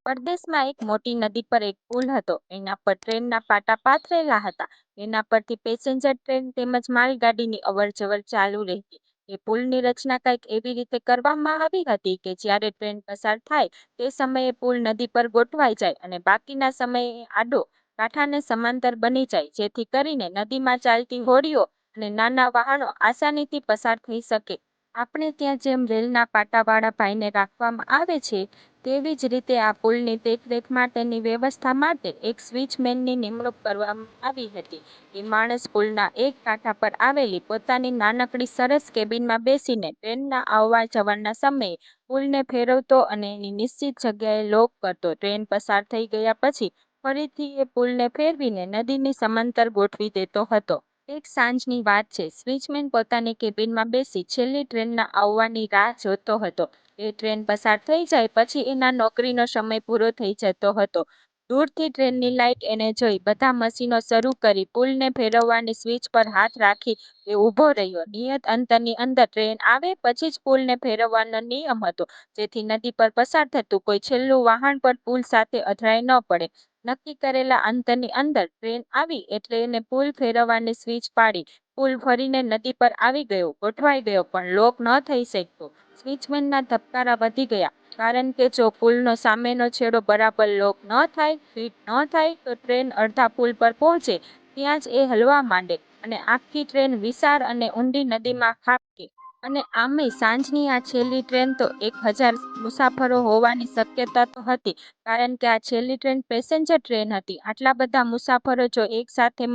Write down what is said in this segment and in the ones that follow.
પરદેશમાં એક મોટી નદી પર એક પુલ હતો. એના પર ટ્રેનના પાટા પાથરેલા હતા. એના પરથી પેસેન્જર ટ્રેન તેમજ માલગાડીની અવરજવર ચાલુ રહેતી. એ પુલની રચના કંઈક એવી રીતે કરવામાં આવી હતી કે જ્યારે ટ્રેન પસાર થાય તે સમયે પુલ નદી પર ગોઠવાઈ જાય અને બાકીના સમયે એ આડો કાંઠાને સમાંતર બની જાય, જેથી કરીને નદીમાં ચાલતી હોડીઓ અને નાના વાહનો આસાનીથી પસાર થઈ શકે. આપણે ત્યાં જેમ રેલના પાટાવાળા ભાઈને રાખવામાં આવે છે, તેવી જ રીતે આ પુલની દેખરેખ માટેની વ્યવસ્થા માટે એક સ્વિચમેનની નિમણૂક કરવામાં આવી હતી. એ માણસ પુલના એક કાંઠા પર આવેલી પોતાની નાનકડી સરસ કેબિનમાં બેસીને ટ્રેનના આવવા જવાના સમયે પુલને ફેરવતો અને એની નિશ્ચિત જગ્યાએ લોક કરતો. ટ્રેન પસાર થઈ ગયા પછી ફરીથી એ પુલને ફેરવીને નદીની સમાંતર ગોઠવી દેતો હતો. એક સાંજની વાત છે. સ્વિચમેન પોતાની કેબિનમાં બેસી છેલ્લી ટ્રેનના આવવાની રાહ જોતો હતો. એ ટ્રેન પસાર થઈ જાય પછી એના નોકરીનો સમય પૂરો થઈ જતો હતો. દૂરથી ટ્રેનની લાઇટ એને જોઈ બધા મશીનો શરૂ કરી પુલને ફેરવવાની સ્વિચ પર હાથ રાખી એ ઊભો રહ્યો. નિયત અંતરની અંદર ટ્રેન આવે પછી જ પુલને ફેરવવાનો નિયમ હતો, જેથી નદી પર પસાર થતું કોઈ છેલ્લું વાહન પણ પુલ સાથે અથડાઈ ન પડે. નક્કી કરેલા અંતરની અંદર ટ્રેન આવી એટલે એને પુલ ફેરવવાની સ્વિચ પાડી. પુલ ફરીને નદી પર આવી ગયો, ગોઠવાઈ ગયો, પણ લોક ન થઈ શક્યો. સ્વિચમેનના ધબકારા વધી ગયા, કારણ કે જો પુલનો સામેનો છેડો બરાબર લોક ન થાય, ફિટ ન થાય તો ટ્રેન અડધા પુલ પર પહોંચે ત્યાં જ એ હલવા માંડે અને આખી ટ્રેન વિશાળ અને ઊંડી નદીમાં ખાબકે. અને આમેય સાંજની આ છેલ્લી ટ્રેન તો 1000 મુસાફરો હોવાની શક્યતા તો હતી, કારણ કે આ છેલ્લી ટ્રેન પેસેન્જર ટ્રેન હતી. આટલા બધા મુસાફરો જો એક સાથે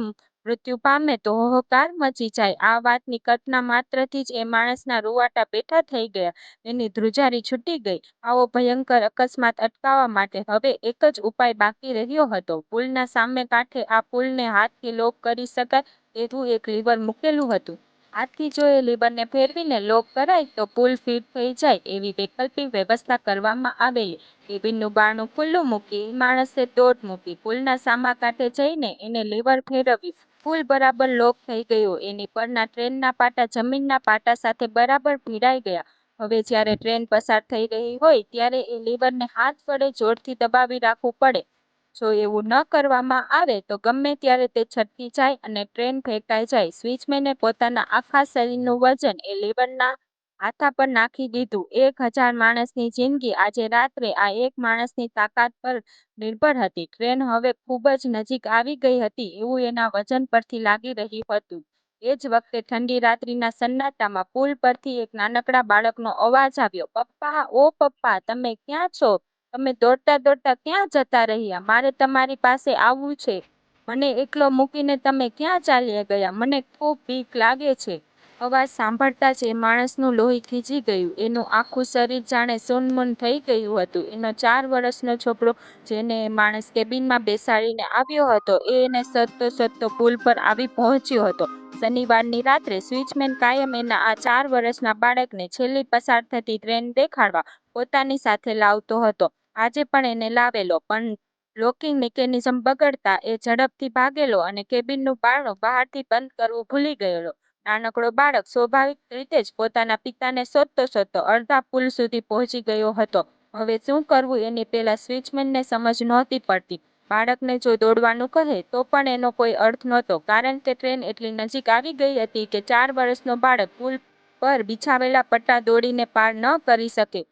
મૃત્યુ પામે તો હાહાકાર મચી જાય. આ વાતની કલ્પના માત્રથી જ એ માણસના રૂંવાટા બેઠા થઈ ગયા. એની ધ્રુજારી છૂટી ગઈ. આવો ભયંકર અકસ્માત અટકાવવા માટે હવે એક જ ઉપાય બાકી રહ્યો હતો. પુલના સામે કાંઠે આ પુલને હાથથી લોક કરી શકાય તેવું એક લીવર મૂકેલું હતું. હાથથી જો એ લીવરને ફેરવીને લોક કરાય તો પુલ ફિટ થઈ જાય એવી વૈકલ્પિક વ્યવસ્થા કરવામાં આવેલી. કેબિનનું બારણું ખુલ્લું મૂકી એ માણસે દોટ મૂકી. પુલના સામા કાંઠે જઈને એને લીવર ફેરવ્યું. પુલ બરાબર લોક થઈ ગયો. એની પરના ટ્રેનના પાટા જમીનના પાટા સાથે બરાબર ભીડાઈ ગયા. હવે જ્યારે ટ્રેન પસાર થઈ રહી હોય ત્યારે એ લીવરને હાથ વડે જોરથી દબાવી રાખવું પડે. જો એવું ન કરવામાં આવે તો ગમે ત્યારે તે છટકી જાય અને ટ્રેન ફેંકાઈ જાય. સ્વિચમેને પોતાના આખા શરીરનું વજન એ લીવરના હાથા પર નાખી દીધું. 1000 માણસની જિંદગી આજે રાત્રે આ એક માણસની તાકાત પર નિર્ભર હતી. ટ્રેન હવે ખૂબ જ નજીક આવી ગઈ હતી એવું એના વજન પરથી લાગી રહ્યું હતું. એ જ વખતે ઠંડી રાત્રિના સન્નાટામાં પુલ પરથી એક નાનકડા બાળકનો અવાજ આવ્યો, "પપ્પા, ઓ પપ્પા, તમે ક્યાં છો? તમે દોડતા દોડતા ક્યાં જતા રહ્યા? મારે તમારી પાસે આવવું છે. મને એકલો મૂકીને તમે ક્યાં ચાલ્યા ગયા? મને ખૂબ બીક લાગે છે." અવાજ સાંભળતા જ એ માણસનું લોહી થીજી ગયું. એનું આખું શરીર જાણે સૂનમૂન થઈ ગયું હતું. એનો 4 વર્ષનો છોકરો, જેને એ માણસ કેબિનમાં બેસાડીને આવ્યો હતો, એ એને શોધતો શોધતો પુલ પર આવી પહોંચ્યો હતો. શનિવારની રાત્રે સ્વિચમેન કાયમ એના આ 4 વર્ષના બાળકને છેલ્લી પસાર થતી ટ્રેન દેખાડવા પોતાની સાથે લાવતો હતો. આજે પણ એને લાવેલો, પણ લોકિંગ મિકેનિઝમ બગડતા એ ઝડપથી ભાગેલો અને કેબિનનું બારણું બહારથી બંધ કરવું ભૂલી ગયેલો. નાનકડો બાળક સ્વાભાવિક રીતે જ પોતાના પિતાને શોધતો શોધતો અડધા પુલ સુધી પહોંચી ગયો હતો. હવે શું કરવું એની પેલા સ્વિચમેનને સમજ નહોતી પડતી. બાળકને જો દોડવાનું કહે તો પણ એનો કોઈ અર્થ નહોતો, કારણ કે ટ્રેન એટલી નજીક આવી ગઈ હતી કે 4 વર્ષનો બાળક પુલ પર બિછાવેલા પટ્ટા દોડીને પાર ન કરી શકે.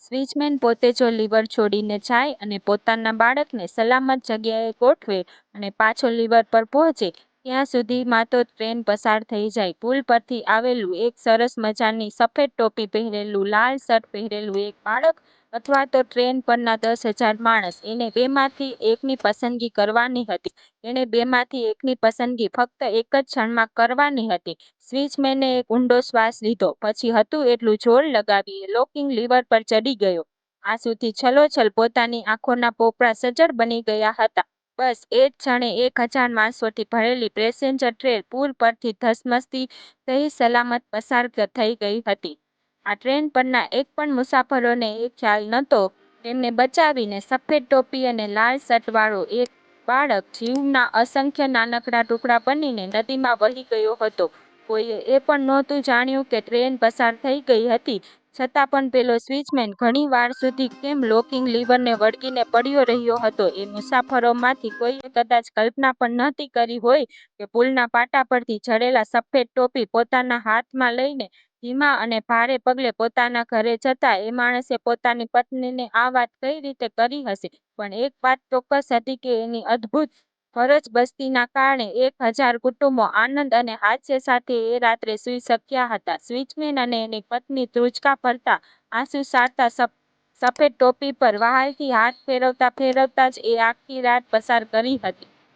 સ્વિચમેન પોતે જો લીવર છોડીને જાય અને પોતાના બાળકને સલામત જગ્યાએ ગોઠવે અને પાછો લીવર પર પહોંચે ત્યાં સુધીમાં તો ટ્રેન પસાર થઈ જાય. પુલ પરથી આવેલું એક સરસ મજાની સફેદ ટોપી પહેરેલું, લાલ શર્ટ પહેરેલું એક બાળક અથવા તો ટ્રેન પરના 10,000 માણસ, એને બેમાંથી એકની પસંદગી કરવાની હતી. એણે બેમાંથી એકની પસંદગી ફક્ત એક જ ક્ષણમાં કરવાની હતી. સ્વિચમેને એક ઊંડો શ્વાસ લીધો. પછી હતું એટલું જોર લગાવી એ લોકિંગ લીવર પર ચડી ગયો. આંસુથી છલોછલ પોતાની આંખોના પોપડા સજ્જડ બની ગયા હતા. બસ એ જ ક્ષણે 1000 માણસોથી ભરેલી પેસેન્જર ટ્રેન પુલ પરથી ધસમસતી સહી સલામત પસાર થઈ ગઈ હતી. આ ટ્રેન પરના એક પણ મુસાફરોને એ ખ્યાલ નહોતો તેમને બચાવીને સફેદ ટોપી અને લાલ શર્ટવાળો એક બાળક જીવના અસંખ્ય નાનકડા ટુકડા બનીને નદીમાં વહી ગયો હતો. કોઈએ એ પણ નહોતું જાણ્યું કે ટ્રેન પસાર થઈ ગઈ હતી છતાં પણ પેલો સ્વિચમેન ઘણી વાર સુધી કેમ લોકિંગ લીવરને વળગીને પડ્યો રહ્યો હતો એ મુસાફરોમાંથી કોઈએ કદાચ કલ્પના પણ નહોતી કરી હોય કે પુલના પાટા પરથી ચડેલા સફેદ ટોપી પોતાના હાથમાં લઈને ધીમા અને ભારે પગલે પોતાના ઘરે જતા એ માણસે પોતાની પત્નીને આ વાત કઈ રીતે કરી હશે. પણ એક વાત ચોક્કસ હતી કે એની અદ્ભુત ફરજ બસ્તીના કારણે 1000 કુટુંબો આનંદ અને હાસ્ય સાથે એ રાત્રે સૂઈ શક્યા હતા. સ્વિચમેન અને એની પત્ની ધ્રુજકા ભરતા આંસુ સારતા સફેદ ટોપી પર વહાલથી હાથ ફેરવતા ફેરવતા જ એ આખી રાત પસાર કરી હતી.